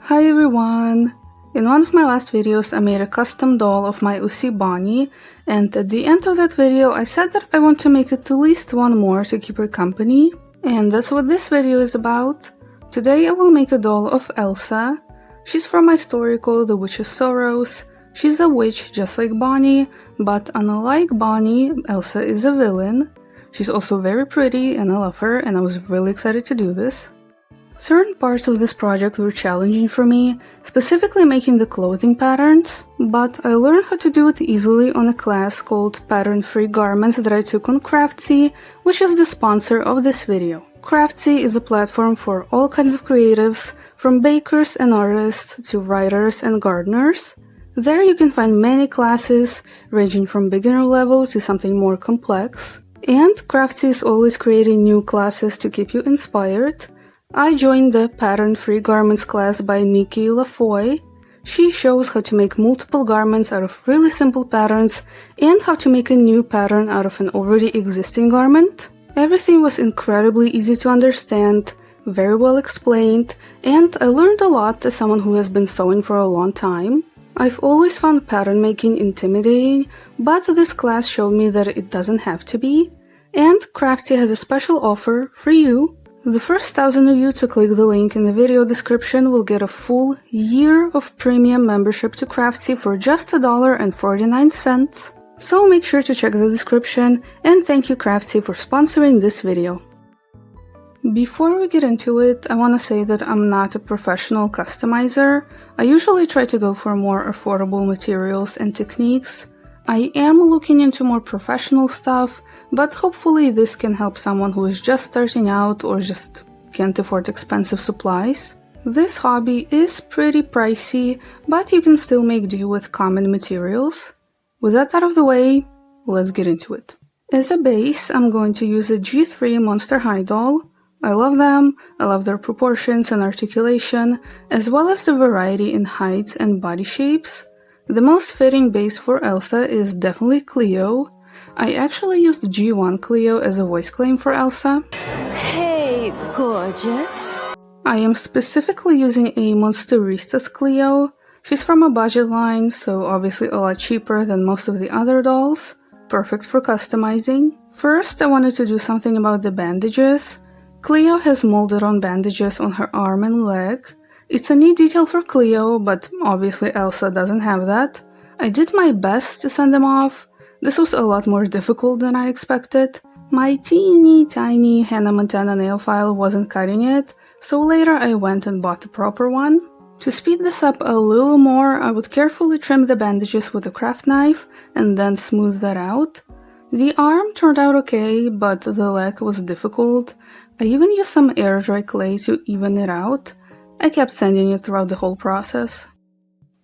Hi everyone! In one of my last videos I made a custom doll of my Usi Bonnie, and at the end of that video I said that I want to make at least one more to keep her company, and that's what this video is about. Today I will make a doll of Elsa. She's from my story called The Witch's Sorrows. She's a witch just like Bonnie, but unlike Bonnie, Elsa is a villain. She's also very pretty and I love her, and I was really excited to do this. Certain parts of this project were challenging for me, specifically making the clothing patterns, but I learned how to do it easily on a class called Pattern Free Garments that I took on Craftsy, which is the sponsor of this video. Craftsy is a platform for all kinds of creatives, from bakers and artists to writers and gardeners. There you can find many classes, ranging from beginner level to something more complex. And Craftsy is always creating new classes to keep you inspired. I joined the Pattern Free Garments class by Nikki Lafoy. She shows how to make multiple garments out of really simple patterns and how to make a new pattern out of an already existing garment. Everything was incredibly easy to understand, very well explained, and I learned a lot as someone who has been sewing for a long time. I've always found pattern making intimidating, but this class showed me that it doesn't have to be. And Craftsy has a special offer for you. The first 1,000 of you to click the link in the video description will get a full year of premium membership to Craftsy for just $1.49. So make sure to check the description, and thank you Craftsy for sponsoring this video. Before we get into it, I want to say that I'm not a professional customizer. I usually try to go for more affordable materials and techniques. I am looking into more professional stuff, but hopefully this can help someone who is just starting out or just can't afford expensive supplies. This hobby is pretty pricey, but you can still make do with common materials. With that out of the way, let's get into it. As a base, I'm going to use a G3 Monster High doll. I love them, I love their proportions and articulation, as well as the variety in heights and body shapes. The most fitting base for Elsa is definitely Cleo. I actually used G1 Cleo as a voice claim for Elsa. Hey, gorgeous. I am specifically using a Monsteristas Cleo. She's from a budget line, so obviously a lot cheaper than most of the other dolls. Perfect for customizing. First, I wanted to do something about the bandages. Cleo has molded on bandages on her arm and leg. It's a neat detail for Cleo, but obviously Elsa doesn't have that. I did my best to send them off. This was a lot more difficult than I expected. My teeny tiny Hannah Montana nail file wasn't cutting it, so later I went and bought the proper one. To speed this up a little more, I would carefully trim the bandages with a craft knife and then smooth that out. The arm turned out okay, but the leg was difficult. I even used some air dry clay to even it out. I kept sanding it throughout the whole process.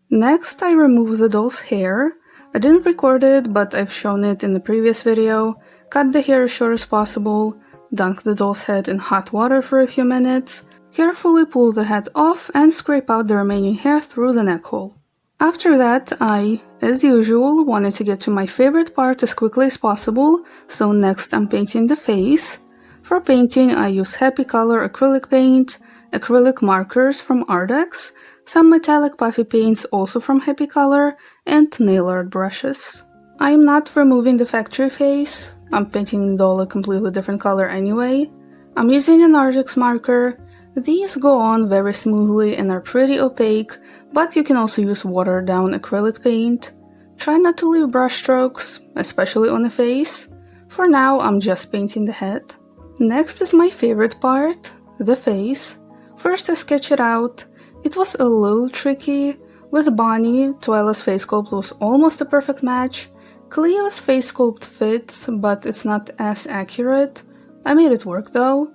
Next, I removed the doll's hair. I didn't record it, but I've shown it in the previous video. Cut the hair as short as possible, dunk the doll's head in hot water for a few minutes, carefully pull the head off and scrape out the remaining hair through the neck hole. After that, I, as usual, wanted to get to my favorite part as quickly as possible, so next I'm painting the face. For painting, I use Happy Color acrylic paint, acrylic markers from Ardex, some metallic puffy paints also from Happy Color, and nail art brushes. I am not removing the factory face. I'm painting the doll a completely different color anyway. I'm using an Ardex marker. These go on very smoothly and are pretty opaque, but you can also use watered down acrylic paint. Try not to leave brush strokes, especially on the face. For now, I'm just painting the head. Next is my favorite part, the face. First I sketch it out. It was a little tricky. With Bonnie, Twyla's face sculpt was almost a perfect match. Cleo's face sculpt fits, but it's not as accurate. I made it work though.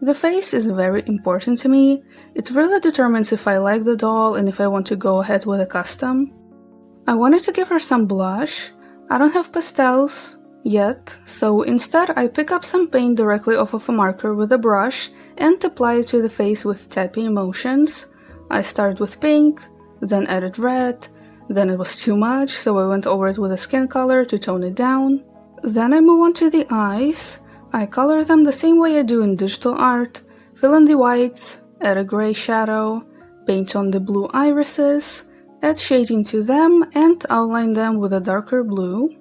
The face is very important to me. It really determines if I like the doll and if I want to go ahead with a custom. I wanted to give her some blush. I don't have pastels yet, so instead I pick up some paint directly off of a marker with a brush and apply it to the face with tapping motions. I started with pink, then added red, then it was too much, so I went over it with a skin color to tone it down. Then I move on to the eyes. I color them the same way I do in digital art, fill in the whites, add a gray shadow, paint on the blue irises, add shading to them, and outline them with a darker blue.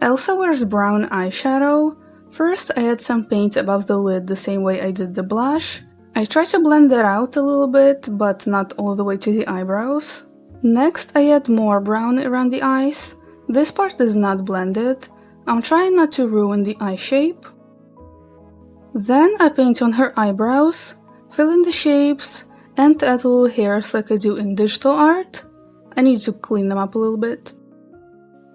Elsa wears brown eyeshadow. First, I add some paint above the lid the same way I did the blush. I try to blend that out a little bit, but not all the way to the eyebrows. Next, I add more brown around the eyes. This part is not blended. I'm trying not to ruin the eye shape. Then I paint on her eyebrows, fill in the shapes, and add little hairs like I do in digital art. I need to clean them up a little bit.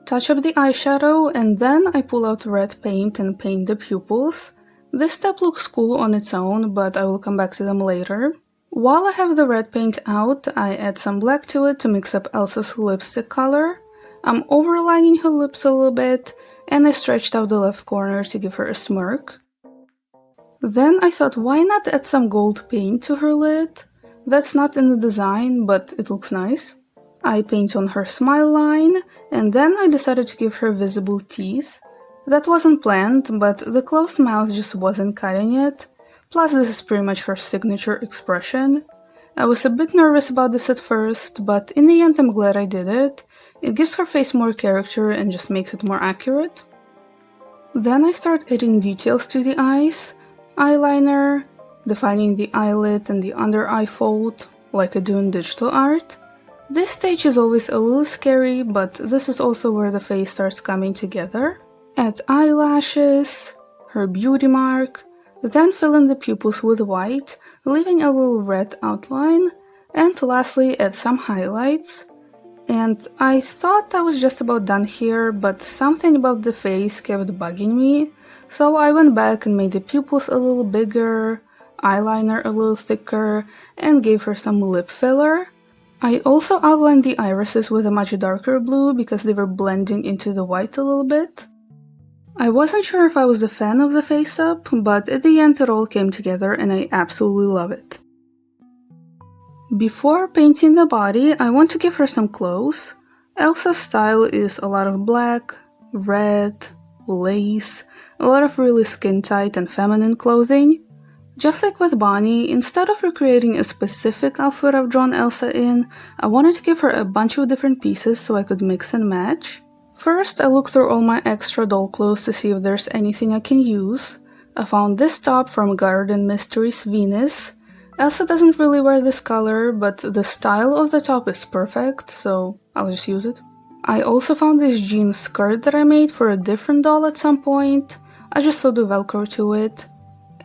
Touch up the eyeshadow, and then I pull out red paint and paint the pupils. This step looks cool on its own, but I will come back to them later. While I have the red paint out, I add some black to it to mix up Elsa's lipstick color. I'm overlining her lips a little bit, and I stretched out the left corner to give her a smirk. Then I thought, why not add some gold paint to her lid? That's not in the design, but it looks nice. I paint on her smile line, and then I decided to give her visible teeth. That wasn't planned, but the closed mouth just wasn't cutting it. Plus, this is pretty much her signature expression. I was a bit nervous about this at first, but in the end I'm glad I did it. It gives her face more character and just makes it more accurate. Then I start adding details to the eyes. Eyeliner, defining the eyelid and the under eye fold, like I do in digital art. This stage is always a little scary, but this is also where the face starts coming together. Add eyelashes, her beauty mark, then fill in the pupils with white, leaving a little red outline, and lastly add some highlights. And I thought I was just about done here, but something about the face kept bugging me, so I went back and made the pupils a little bigger, eyeliner a little thicker, and gave her some lip filler. I also outlined the irises with a much darker blue because they were blending into the white a little bit. I wasn't sure if I was a fan of the face-up, but at the end it all came together and I absolutely love it. Before painting the body, I want to give her some clothes. Elsa's style is a lot of black, red, lace, a lot of really skin-tight and feminine clothing. Just like with Bonnie, instead of recreating a specific outfit I've drawn Elsa in, I wanted to give her a bunch of different pieces so I could mix and match. First, I looked through all my extra doll clothes to see if there's anything I can use. I found this top from Garden Mysteries Venus. Elsa doesn't really wear this color, but the style of the top is perfect, so I'll just use it. I also found this jean skirt that I made for a different doll at some point. I just sewed the Velcro to it.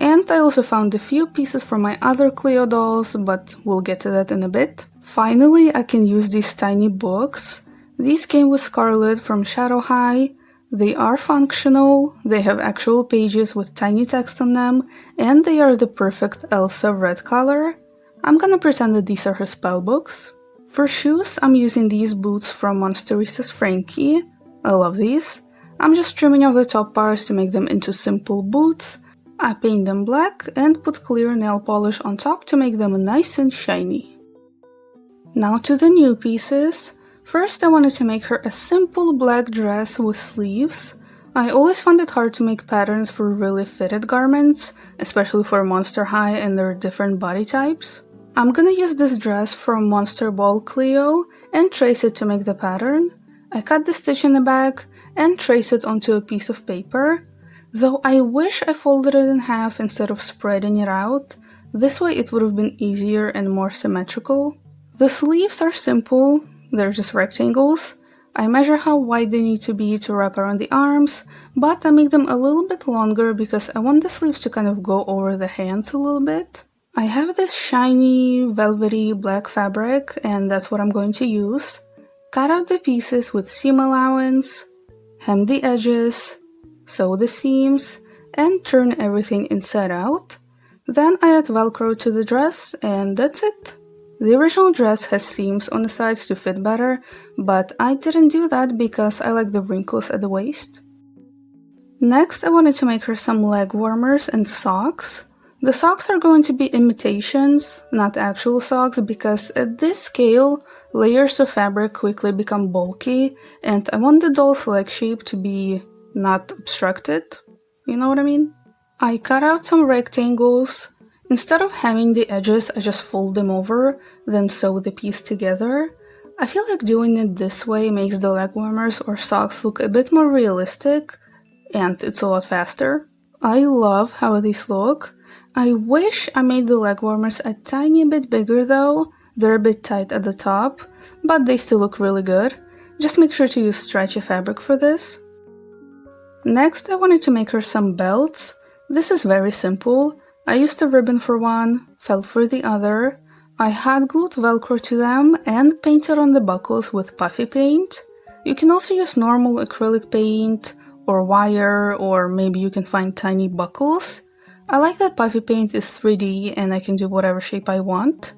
And I also found a few pieces from my other Cleo dolls, but we'll get to that in a bit. Finally, I can use these tiny books. These came with Scarlet from Shadow High. They are functional, they have actual pages with tiny text on them, and they are the perfect Elsa red color. I'm gonna pretend that these are her spell books. For shoes, I'm using these boots from Monsteristas Frankie. I love these. I'm just trimming off the top parts to make them into simple boots. I paint them black and put clear nail polish on top to make them nice and shiny. Now to the new pieces. First, I wanted to make her a simple black dress with sleeves. I always found it hard to make patterns for really fitted garments, especially for Monster High and their different body types. I'm gonna use this dress from Monster Ball Cleo and trace it to make the pattern. I cut the stitch in the back and trace it onto a piece of paper. Though I wish I folded it in half instead of spreading it out. This way it would have been easier and more symmetrical. The sleeves are simple, they're just rectangles. I measure how wide they need to be to wrap around the arms, but I make them a little bit longer because I want the sleeves to kind of go over the hands a little bit. I have this shiny, velvety black fabric, and that's what I'm going to use. Cut out the pieces with seam allowance, hem the edges, sew the seams, and turn everything inside out. Then I add Velcro to the dress, and that's it. The original dress has seams on the sides to fit better, but I didn't do that because I like the wrinkles at the waist. Next, I wanted to make her some leg warmers and socks. The socks are going to be imitations, not actual socks, because at this scale, layers of fabric quickly become bulky, and I want the doll's leg shape to be not obstructed. You know what I mean? I cut out some rectangles. Instead of hemming the edges, I just fold them over, then sew the piece together. I feel like doing it this way makes the leg warmers or socks look a bit more realistic, and it's a lot faster. I love how these look. I wish I made the leg warmers a tiny bit bigger though. They're a bit tight at the top, but they still look really good. Just make sure to use stretchy fabric for this. Next, I wanted to make her some belts. This is very simple. I used a ribbon for one, felt for the other. I hot glued Velcro to them and painted on the buckles with puffy paint. You can also use normal acrylic paint or wire, or maybe you can find tiny buckles. I like that puffy paint is 3D and I can do whatever shape I want.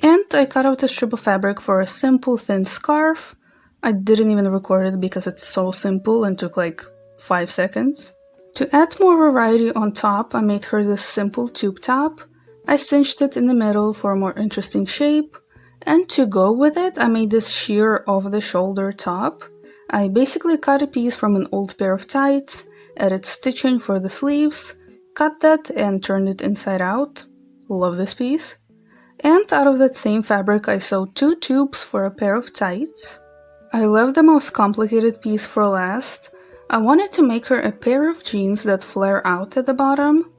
And I cut out a strip of fabric for a simple thin scarf. I didn't even record it because it's so simple and took like 5 seconds. To add more variety on top, I made her this simple tube top. I cinched it in the middle for a more interesting shape. And to go with it, I made this sheer off-the-shoulder top. I basically cut a piece from an old pair of tights, added stitching for the sleeves, cut that and turned it inside out. Love this piece. And out of that same fabric, I sewed 2 tubes for a pair of tights. I left the most complicated piece for last. I wanted to make her a pair of jeans that flare out at the bottom.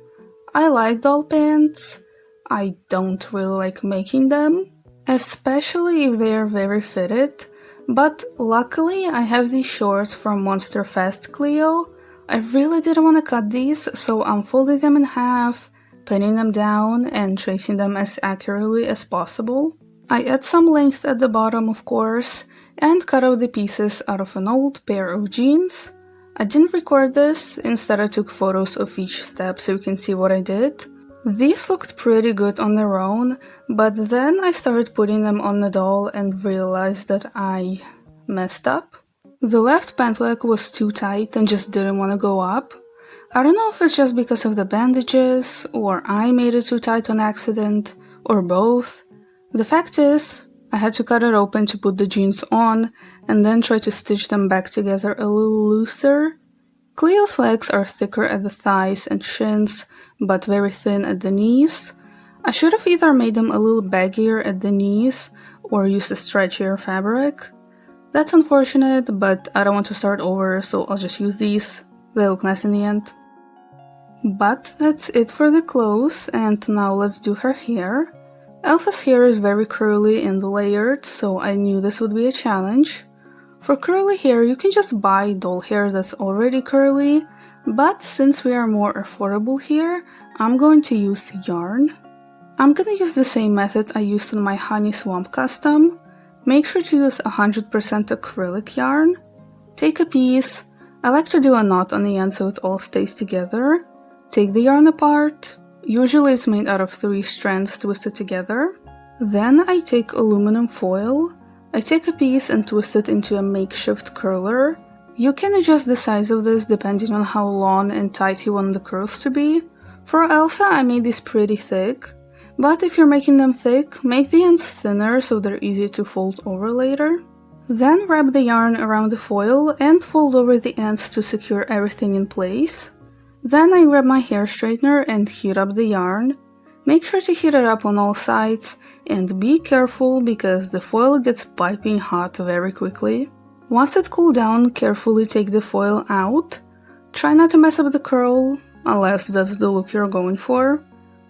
I like doll pants. I don't really like making them, especially if they are very fitted, but luckily I have these shorts from Monster Fest Cleo. I really didn't want to cut these, so I'm folding them in half, pinning them down and tracing them as accurately as possible. I add some length at the bottom, of course, and cut out the pieces out of an old pair of jeans. I didn't record this, instead I took photos of each step so you can see what I did. These looked pretty good on their own, but then I started putting them on the doll and realized that I messed up. The left pant leg was too tight and just didn't want to go up. I don't know if it's just because of the bandages, or I made it too tight on accident, or both. The fact is, I had to cut it open to put the jeans on, and then try to stitch them back together a little looser. Cleo's legs are thicker at the thighs and shins, but very thin at the knees. I should have either made them a little baggier at the knees, or used a stretchier fabric. That's unfortunate, but I don't want to start over, so I'll just use these. They look nice in the end. But that's it for the clothes, and now let's do her hair. Elsa's hair is very curly and layered, so I knew this would be a challenge. For curly hair, you can just buy doll hair that's already curly, but since we are more affordable here, I'm going to use yarn. I'm gonna use the same method I used on my Honey Swamp custom. Make sure to use 100% acrylic yarn. Take a piece. I like to do a knot on the end so it all stays together. Take the yarn apart. Usually it's made out of 3 strands twisted together. Then I take aluminum foil. I take a piece and twist it into a makeshift curler. You can adjust the size of this depending on how long and tight you want the curls to be. For Elsa, I made these pretty thick, but if you're making them thick, make the ends thinner so they're easy to fold over later. Then wrap the yarn around the foil and fold over the ends to secure everything in place. Then I grab my hair straightener and heat up the yarn. Make sure to heat it up on all sides and be careful because the foil gets piping hot very quickly. Once it cools down, carefully take the foil out. Try not to mess up the curl, unless that's the look you're going for.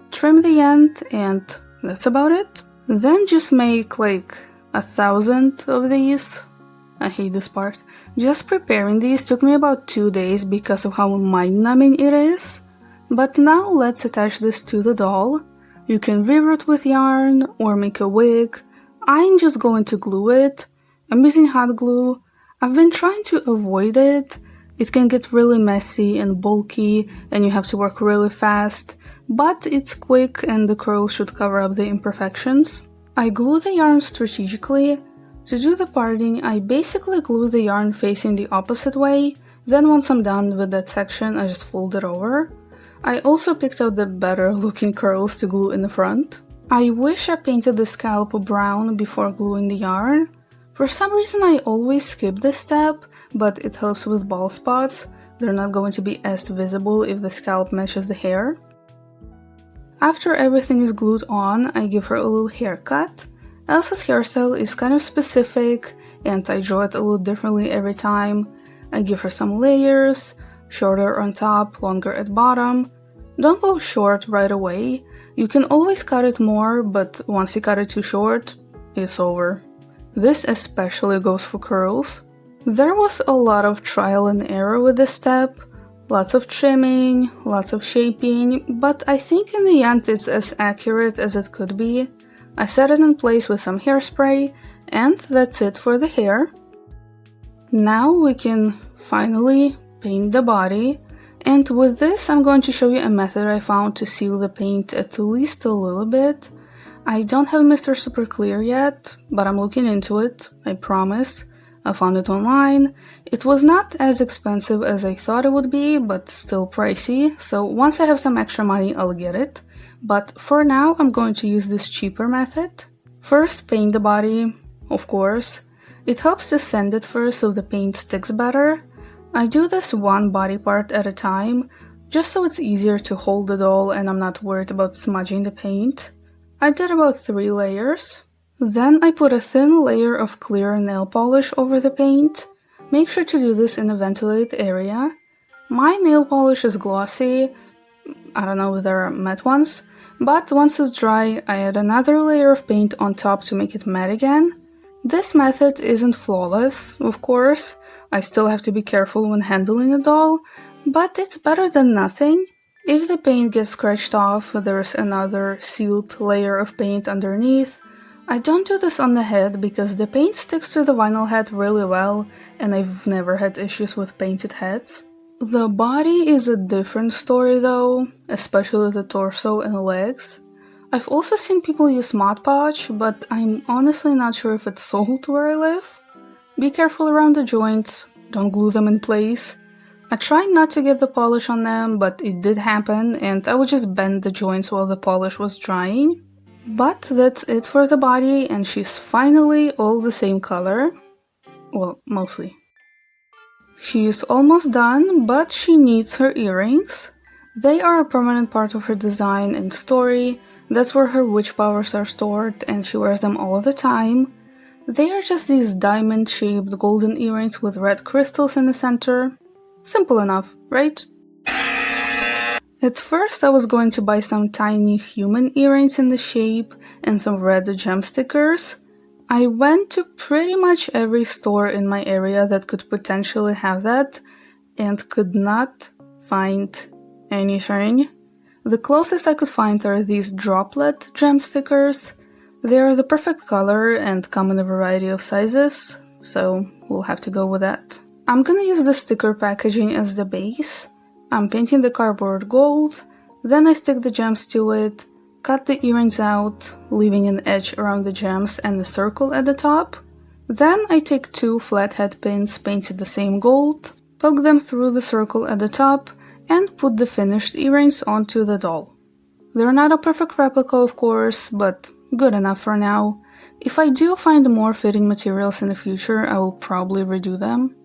Trim the end and that's about it. Then just make like 1,000 of these. I hate this part. Just preparing these took me about 2 days because of how mind-numbing it is. But now let's attach this to the doll. You can reroute with yarn or make a wig. I'm just going to glue it. I'm using hot glue. I've been trying to avoid it. It can get really messy and bulky and you have to work really fast, but it's quick and the curls should cover up the imperfections. I glue the yarn strategically. To do the parting, I basically glue the yarn facing the opposite way, then once I'm done with that section, I just fold it over. I also picked out the better looking curls to glue in the front. I wish I painted the scalp brown before gluing the yarn. For some reason I always skip this step, but it helps with bald spots. They're not going to be as visible if the scalp matches the hair. After everything is glued on, I give her a little haircut. Elsa's hairstyle is kind of specific, and I draw it a little differently every time. I give her some layers, shorter on top, longer at bottom. Don't go short right away. You can always cut it more, but once you cut it too short, it's over. This especially goes for curls. There was a lot of trial and error with this step. Lots of trimming, lots of shaping, but I think in the end it's as accurate as it could be. I set it in place with some hairspray, and that's it for the hair. Now we can finally paint the body, and with this I'm going to show you a method I found to seal the paint at least a little bit. I don't have Mr. Super Clear yet, but I'm looking into it, I promise. I found it online. It was not as expensive as I thought it would be, but still pricey, so once I have some extra money I'll get it. But for now I'm going to use this cheaper method. First, paint the body, of course. It helps to sand it first so the paint sticks better. I do this one body part at a time, just so it's easier to hold the doll and I'm not worried about smudging the paint. I did about 3 layers. Then I put a thin layer of clear nail polish over the paint. Make sure to do this in a ventilated area. My nail polish is glossy, I don't know if there are matte ones, but once it's dry I add another layer of paint on top to make it matte again. This method isn't flawless, of course, I still have to be careful when handling a doll, but it's better than nothing. If the paint gets scratched off, there's another sealed layer of paint underneath. I don't do this on the head because the paint sticks to the vinyl head really well and I've never had issues with painted heads. The body is a different story though, especially the torso and legs. I've also seen people use Mod Podge, but I'm honestly not sure if it's sold where I live. Be careful around the joints, don't glue them in place. I tried not to get the polish on them, but it did happen and I would just bend the joints while the polish was drying. But that's it for the body, and she's finally all the same color. Well, mostly. She is almost done, but she needs her earrings. They are a permanent part of her design and story. That's where her witch powers are stored, and she wears them all the time. They are just these diamond-shaped golden earrings with red crystals in the center. Simple enough, right? At first I was going to buy some tiny human earrings in the shape and some red gem stickers. I went to pretty much every store in my area that could potentially have that and could not find anything. The closest I could find are these droplet gem stickers. They are the perfect color and come in a variety of sizes, so we'll have to go with that. I'm gonna use the sticker packaging as the base. I'm painting the cardboard gold, then I stick the gems to it, cut the earrings out, leaving an edge around the gems and a circle at the top. Then I take 2 flathead pins painted the same gold, poke them through the circle at the top, and put the finished earrings onto the doll. They're not a perfect replica, of course, but good enough for now. If I do find more fitting materials in the future, I will probably redo them.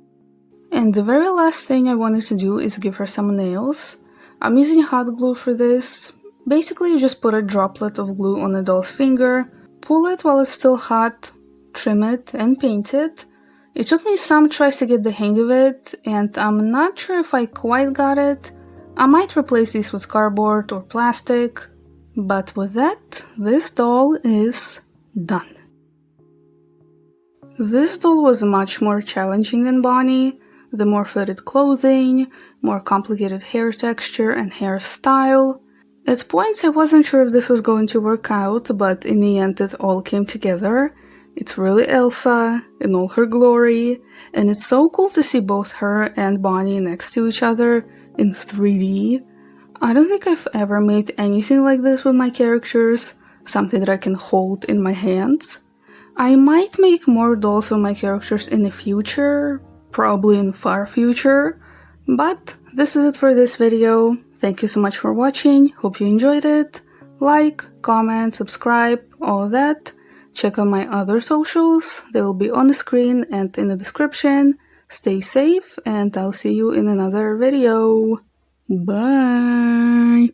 And the very last thing I wanted to do is give her some nails. I'm using hot glue for this. Basically, you just put a droplet of glue on the doll's finger, pull it while it's still hot, trim it, and paint it. It took me some tries to get the hang of it, and I'm not sure if I quite got it. I might replace these with cardboard or plastic, but with that, this doll is done. This doll was much more challenging than Bonnie. The more fitted clothing, more complicated hair texture and hairstyle. At points I wasn't sure if this was going to work out, but in the end it all came together. It's really Elsa in all her glory, and it's so cool to see both her and Bonnie next to each other in 3D. I don't think I've ever made anything like this with my characters, something that I can hold in my hands. I might make more dolls of my characters in the future, probably in far future, but this is it for this video. Thank you so much for watching, hope you enjoyed it. Like, comment, subscribe, all of that. Check out my other socials, they will be on the screen and in the description. Stay safe and I'll see you in another video. Bye!